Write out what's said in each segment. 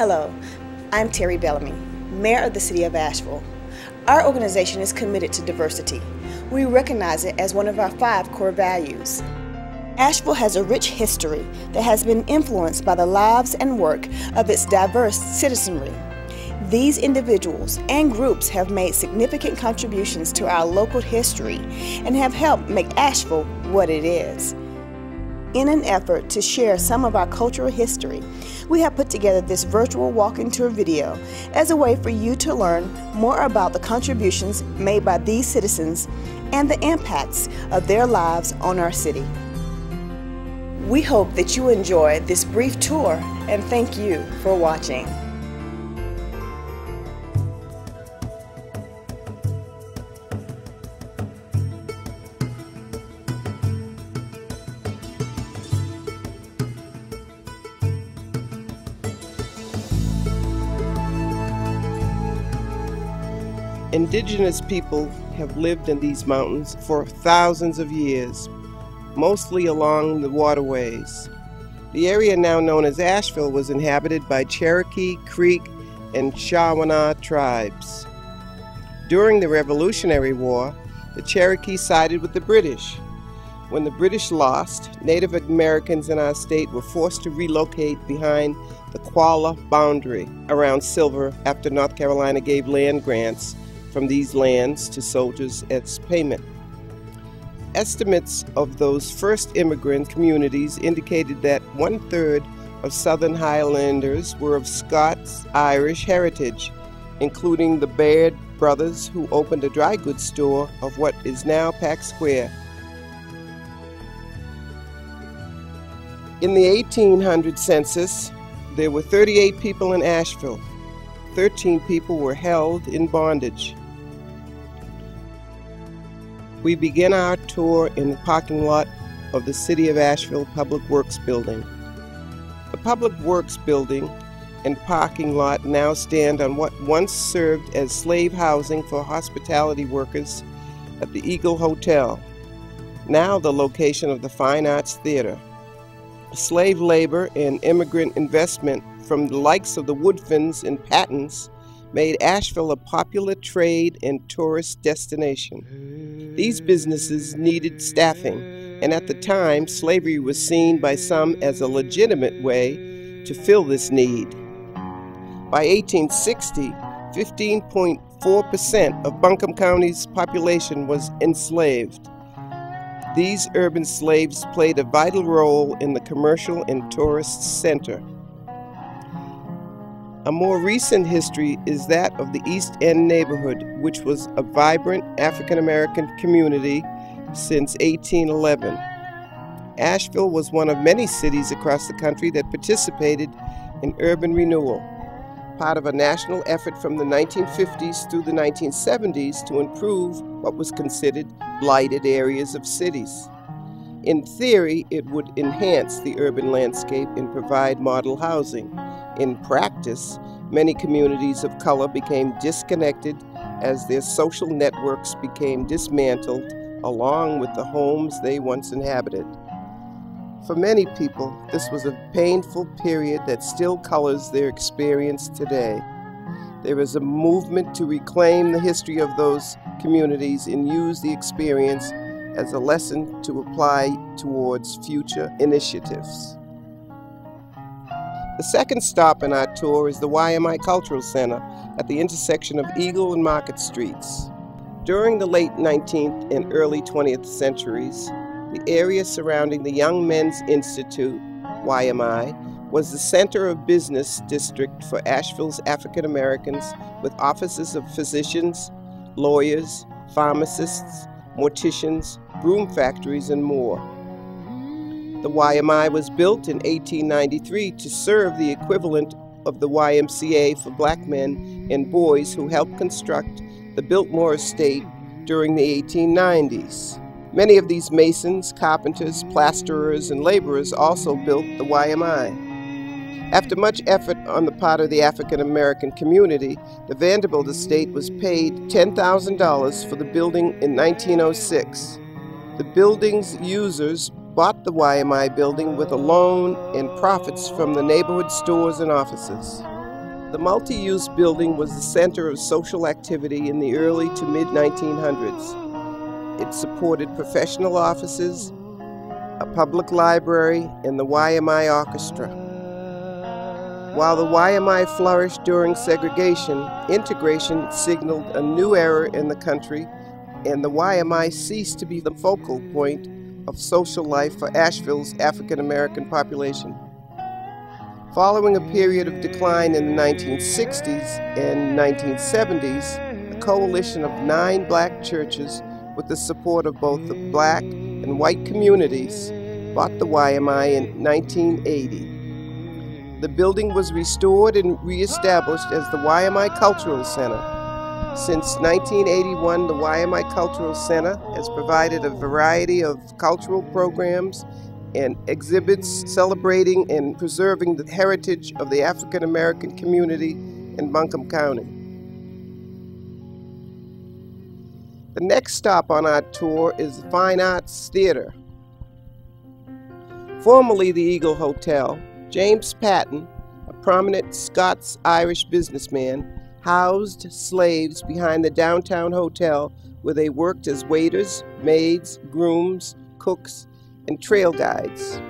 Hello, I'm Terry Bellamy, Mayor of the City of Asheville. Our organization is committed to diversity. We recognize it as one of our 5 core values. Asheville has a rich history that has been influenced by the lives and work of its diverse citizenry. These individuals and groups have made significant contributions to our local history and have helped make Asheville what it is. In an effort to share some of our cultural history, we have put together this virtual walking tour video as a way for you to learn more about the contributions made by these citizens and the impacts of their lives on our city. We hope that you enjoy this brief tour and thank you for watching. Indigenous people have lived in these mountains for thousands of years, mostly along the waterways. The area now known as Asheville was inhabited by Cherokee, Creek, and Shawnee tribes. During the Revolutionary War, the Cherokee sided with the British. When the British lost, Native Americans in our state were forced to relocate behind the Qualla boundary around Silver after North Carolina gave land grants from these lands to soldiers as payment. Estimates of those first immigrant communities indicated that 1/3 of Southern Highlanders were of Scots-Irish heritage, including the Baird brothers, who opened a dry goods store of what is now Pack Square. In the 1800 census, there were 38 people in Asheville. 13 people were held in bondage. We begin our tour in the parking lot of the City of Asheville Public Works Building. The Public Works Building and parking lot now stand on what once served as slave housing for hospitality workers at the Eagle Hotel, now the location of the Fine Arts Theater. Slave labor and immigrant investment from the likes of the Woodfins and Pattons made Asheville a popular trade and tourist destination. These businesses needed staffing, and at the time, slavery was seen by some as a legitimate way to fill this need. By 1860, 15.4% of Buncombe County's population was enslaved. These urban slaves played a vital role in the commercial and tourist center. A more recent history is that of the East End neighborhood, which was a vibrant African-American community since 1811. Asheville was one of many cities across the country that participated in urban renewal, part of a national effort from the 1950s through the 1970s to improve what was considered blighted areas of cities. In theory, it would enhance the urban landscape and provide model housing. In practice, many communities of color became disconnected as their social networks became dismantled, along with the homes they once inhabited. For many people, this was a painful period that still colors their experience today. There is a movement to reclaim the history of those communities and use the experience as a lesson to apply towards future initiatives. The second stop in our tour is the YMI Cultural Center at the intersection of Eagle and Market Streets. During the late 19th and early 20th centuries, the area surrounding the Young Men's Institute, YMI, was the center of business district for Asheville's African Americans, with offices of physicians, lawyers, pharmacists, morticians, broom factories, and more. The YMI was built in 1893 to serve the equivalent of the YMCA for black men and boys who helped construct the Biltmore Estate during the 1890s. Many of these masons, carpenters, plasterers, and laborers also built the YMI. After much effort on the part of the African American community, the Vanderbilt estate was paid $10,000 for the building in 1906. The building's users bought the YMI building with a loan and profits from the neighborhood stores and offices. The multi-use building was the center of social activity in the early to mid-1900s. It supported professional offices, a public library, and the YMI Orchestra. While the YMI flourished during segregation, integration signaled a new era in the country, and the YMI ceased to be the focal point of social life for Asheville's African American population. Following a period of decline in the 1960s and 1970s, a coalition of 9 black churches, with the support of both the black and white communities, bought the YMI in 1980. The building was restored and reestablished as the YMI Cultural Center. Since 1981, the YMI Cultural Center has provided a variety of cultural programs and exhibits celebrating and preserving the heritage of the African American community in Buncombe County. The next stop on our tour is the Fine Arts Theater. Formerly the Eagle Hotel, James Patton, a prominent Scots-Irish businessman, housed slaves behind the downtown hotel where they worked as waiters, maids, grooms, cooks, and trail guides.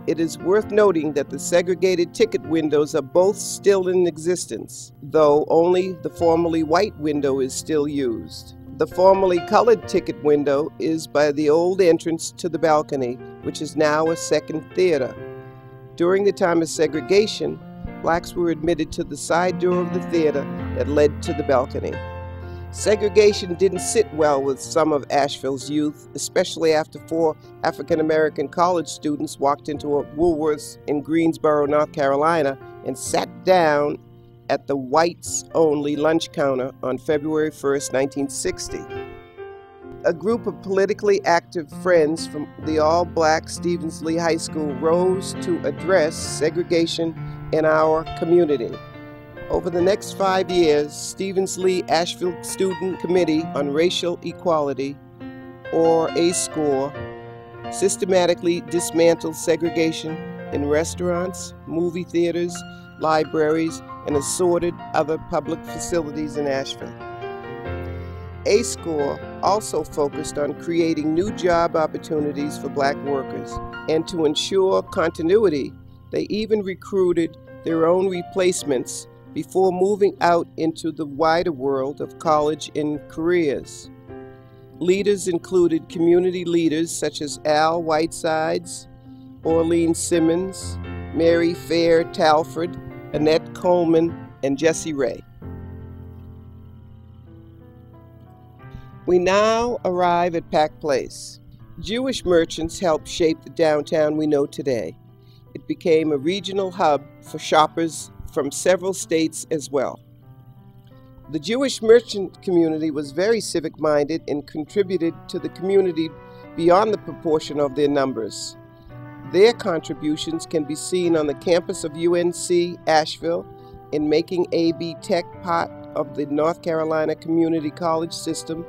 It is worth noting that the segregated ticket windows are both still in existence, though only the formerly white window is still used. The formerly colored ticket window is by the old entrance to the balcony, which is now a second theater. During the time of segregation, blacks were admitted to the side door of the theater that led to the balcony. Segregation didn't sit well with some of Asheville's youth, especially after 4 African-American college students walked into a Woolworth's in Greensboro, North Carolina, and sat down at the whites-only lunch counter on February 1st, 1960. A group of politically active friends from the all-black Stevens-Lee High School rose to address segregation in our community. Over the next 5 years, Stevens-Lee Asheville Student Committee on Racial Equality, or ASCORE, systematically dismantled segregation in restaurants, movie theaters, libraries, and assorted other public facilities in Asheville. ASCORE also focused on creating new job opportunities for black workers, and to ensure continuity, they even recruited their own replacements before moving out into the wider world of college and careers. Leaders included community leaders such as Al Whitesides, Orlean Simmons, Mary Fair Talford, Annette Coleman, and Jessie Ray. We now arrive at Pack Place. Jewish merchants helped shape the downtown we know today. It became a regional hub for shoppers from several states as well. The Jewish merchant community was very civic-minded and contributed to the community beyond the proportion of their numbers. Their contributions can be seen on the campus of UNC Asheville in making AB Tech part of the North Carolina Community College system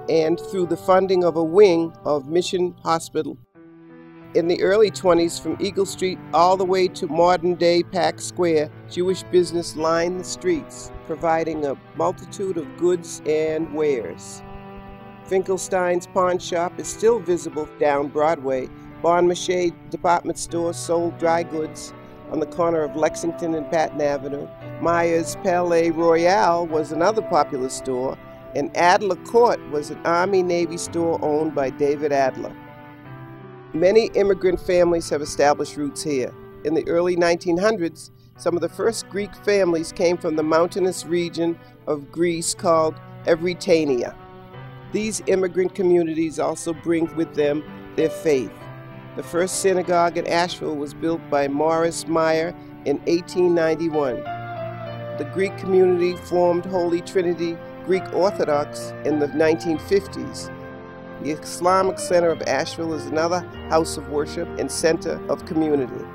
and through the funding of a wing of Mission Hospital. In the early 20s, from Eagle Street all the way to modern-day Pack Square, Jewish business lined the streets, providing a multitude of goods and wares. Finkelstein's pawn shop is still visible down Broadway. Bon Mache department store sold dry goods on the corner of Lexington and Patton Avenue. Myers Palais Royale was another popular store, and Adler Court was an Army-Navy store owned by David Adler. Many immigrant families have established roots here. In the early 1900s, some of the first Greek families came from the mountainous region of Greece called Evrytania. These immigrant communities also bring with them their faith. The first synagogue in Asheville was built by Morris Meyer in 1891. The Greek community formed Holy Trinity Greek Orthodox in the 1950s. The Islamic Center of Asheville is another house of worship and center of community.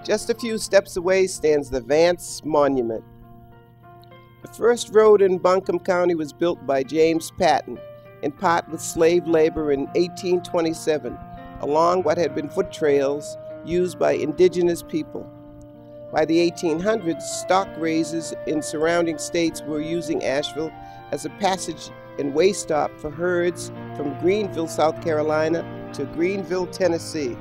Just a few steps away stands the Vance Monument. The first road in Buncombe County was built by James Patton, in part with slave labor in 1827, along what had been foot trails used by indigenous people. By the 1800s, stock raisers in surrounding states were using Asheville as a passage and way stop for herds from Greenville, South Carolina to Greenville, Tennessee.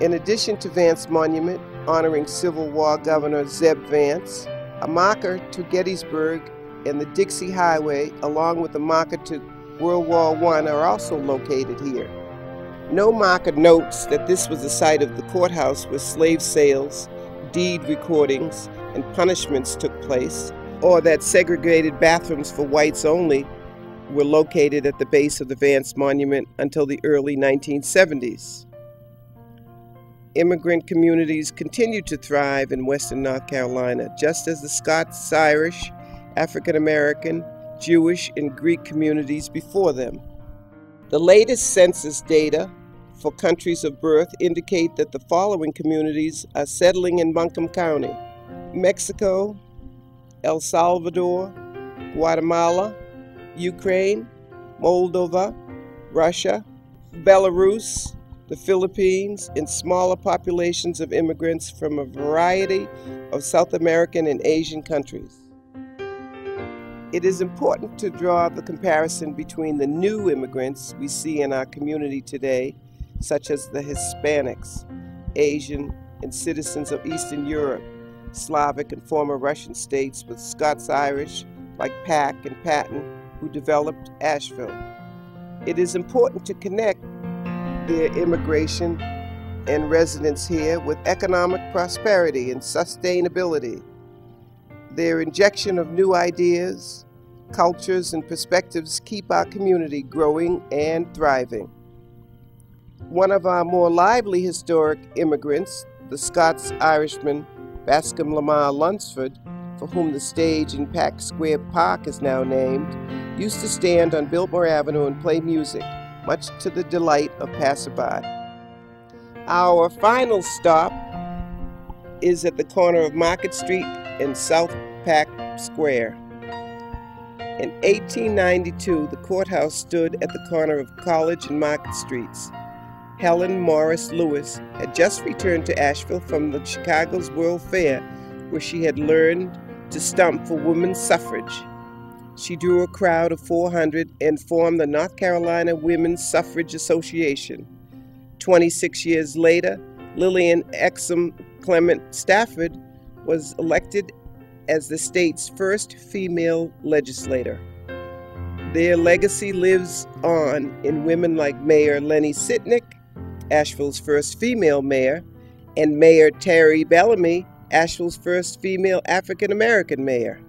In addition to Vance Monument, honoring Civil War Governor Zeb Vance, a marker to Gettysburg and the Dixie Highway, along with a marker to World War I, are also located here. No marker notes that this was the site of the courthouse where slave sales, deed recordings, and punishments took place, or that segregated bathrooms for whites only were located at the base of the Vance Monument until the early 1970s. Immigrant communities continued to thrive in Western North Carolina, just as the Scots-Irish, African American, Jewish, and Greek communities before them. The latest census data for countries of birth indicate that the following communities are settling in Buncombe County: Mexico, El Salvador, Guatemala, Ukraine, Moldova, Russia, Belarus, the Philippines, and smaller populations of immigrants from a variety of South American and Asian countries. It is important to draw the comparison between the new immigrants we see in our community today, such as the Hispanics, Asian, and citizens of Eastern Europe, Slavic and former Russian states, with Scots-Irish like Pack and Patton, who developed Asheville. It is important to connect their immigration and residence here with economic prosperity and sustainability. Their injection of new ideas, cultures, and perspectives keep our community growing and thriving. One of our more lively historic immigrants, the Scots-Irishman Bascom Lamar Lunsford, for whom the stage in Pack Square Park is now named, used to stand on Biltmore Avenue and play music, much to the delight of passersby. Our final stop is at the corner of Market Street and South Pack Square. In 1892, the courthouse stood at the corner of College and Market Streets. Helen Morris Lewis had just returned to Asheville from the Chicago's World Fair, where she had learned to stump for women's suffrage. She drew a crowd of 400 and formed the North Carolina Women's Suffrage Association. 26 years later, Lillian Exum Clement Stafford was elected as the state's first female legislator. Their legacy lives on in women like Mayor Lenny Sitnick, Asheville's first female mayor, and Mayor Terry Bellamy, Asheville's first female African-American mayor.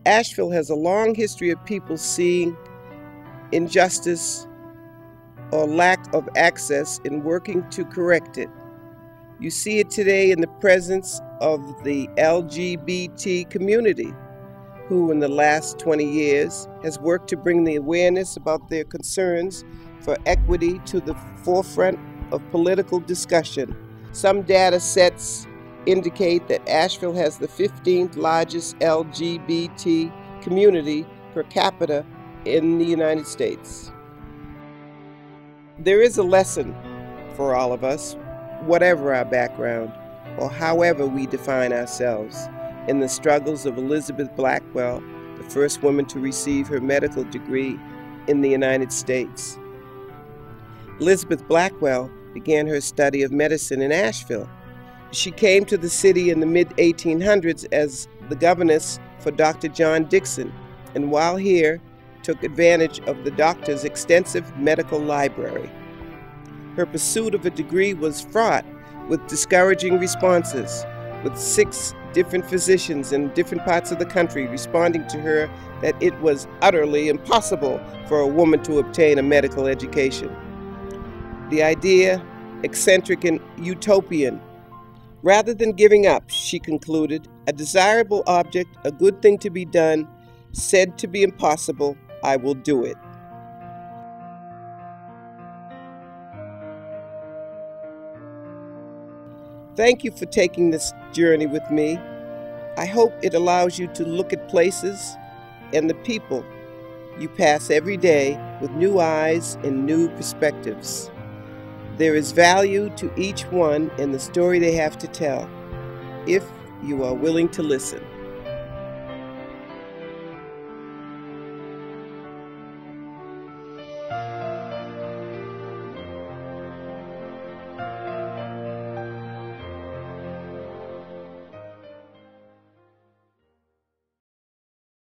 Asheville has a long history of people seeing injustice or lack of access and working to correct it. You see it today in the presence of the LGBT community, who in the last 20 years has worked to bring the awareness about their concerns for equity to the forefront of political discussion. Some data sets indicate that Asheville has the 15th largest LGBT community per capita in the United States. There is a lesson for all of us, whatever our background or however we define ourselves, in the struggles of Elizabeth Blackwell, the first woman to receive her medical degree in the United States. Elizabeth Blackwell began her study of medicine in Asheville. She came to the city in the mid-1800s as the governess for Dr. John Dixon, and while here, took advantage of the doctor's extensive medical library. Her pursuit of a degree was fraught with discouraging responses, with 6 different physicians in different parts of the country responding to her that it was utterly impossible for a woman to obtain a medical education. The idea, eccentric and utopian. Rather than giving up, she concluded, a desirable object, a good thing to be done, said to be impossible, I will do it. Thank you for taking this journey with me. I hope it allows you to look at places and the people you pass every day with new eyes and new perspectives. There is value to each one in the story they have to tell, if you are willing to listen.